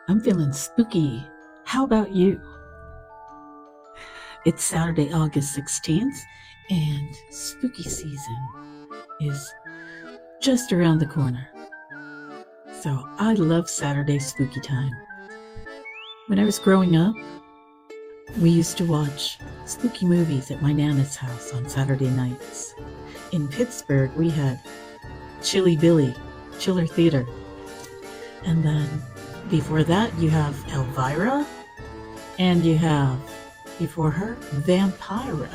I'm feeling spooky. How about you? It's Saturday, August 16th, and spooky season is just around the corner. So I love Saturday spooky time. When I was growing up, we used to watch spooky movies at my Nana's house on Saturday nights. In Pittsburgh, we had Chilly Billy, Chiller Theater. And then before that, you have Elvira, and you have, before her, Vampira.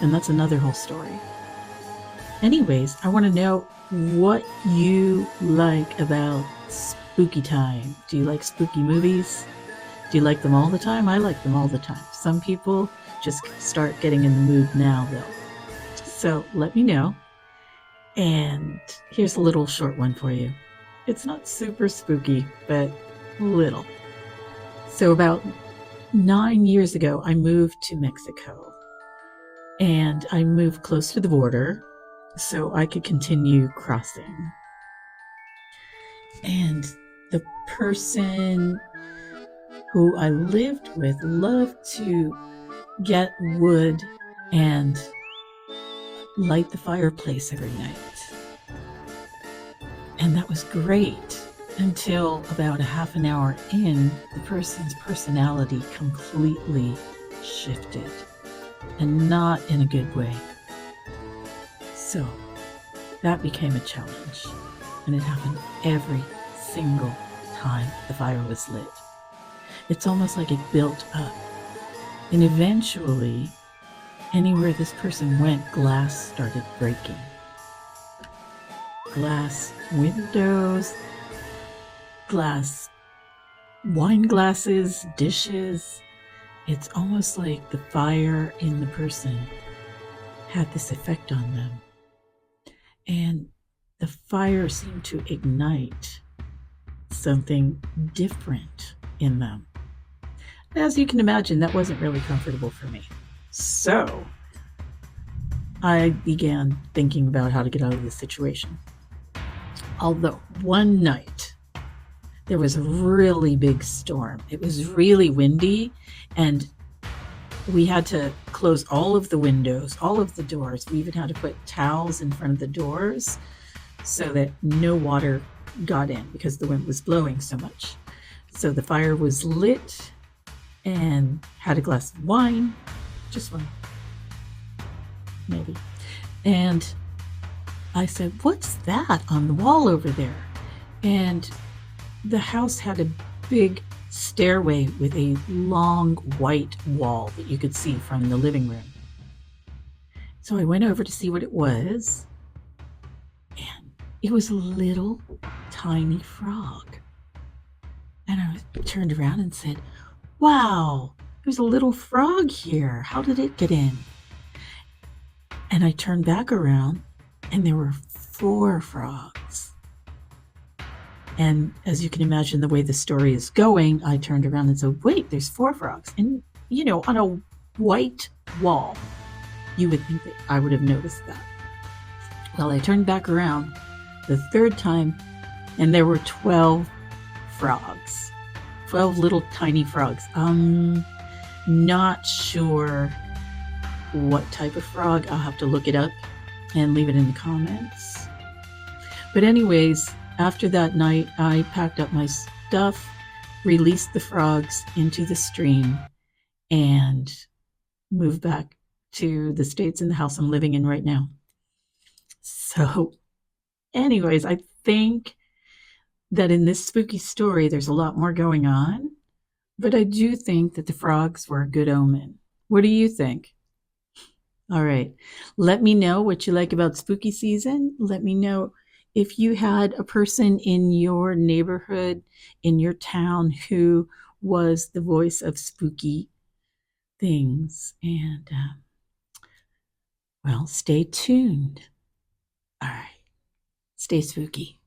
And that's another whole story. Anyways, I want to know what you like about spooky time. Do you like spooky movies? Do you like them all the time? I like them all the time. Some people just start getting in the mood now, though. So let me know. And here's a little short one for you. It's not super spooky, but little. So about 9 years ago, I moved to Mexico. And I moved close to the border so I could continue crossing. And the person who I lived with loved to get wood and light the fireplace every night. And that was great until about a half an hour in, the person's personality completely shifted, and not in a good way. So that became a challenge, and it happened every single time the fire was lit. It's almost like it built up, and eventually, anywhere this person went, glass started breaking. Glass windows, glass wine glasses, dishes. It's almost like the fire in the person had this effect on them. And the fire seemed to ignite something different in them. As you can imagine, that wasn't really comfortable for me. So I began thinking about how to get out of this situation. Although one night there was a really big storm. It was really windy, and we had to close all of the windows, all of the doors. We even had to put towels in front of the doors so that no water got in because the wind was blowing so much. So the fire was lit, and had a glass of wine, just one, maybe. And I said, "What's that on the wall over there?" And the house had a big stairway with a long white wall that you could see from the living room. So I went over to see what it was, and it was a little tiny frog. And I turned around and said, "Wow, there's a little frog here. How did it get in?" And I turned back around, and there were 4 frogs. And as you can imagine, the way the story is going, I turned around and said, "Wait, there's 4 frogs." And, on a white wall, you would think that I would have noticed that. Well, I turned back around the 3rd time, and there were 12 frogs. 12 little tiny frogs. Not sure what type of frog. I'll have to look it up and leave it in the comments. But anyways, after that night, I packed up my stuff, released the frogs into the stream, and moved back to the States in the house I'm living in right now. So anyways, I think that in this spooky story, there's a lot more going on, but I do think that the frogs were a good omen. What do you think? All right. Let me know what you like about spooky season. Let me know if you had a person in your neighborhood, in your town, who was the voice of spooky things. And, well, stay tuned. All right. Stay spooky.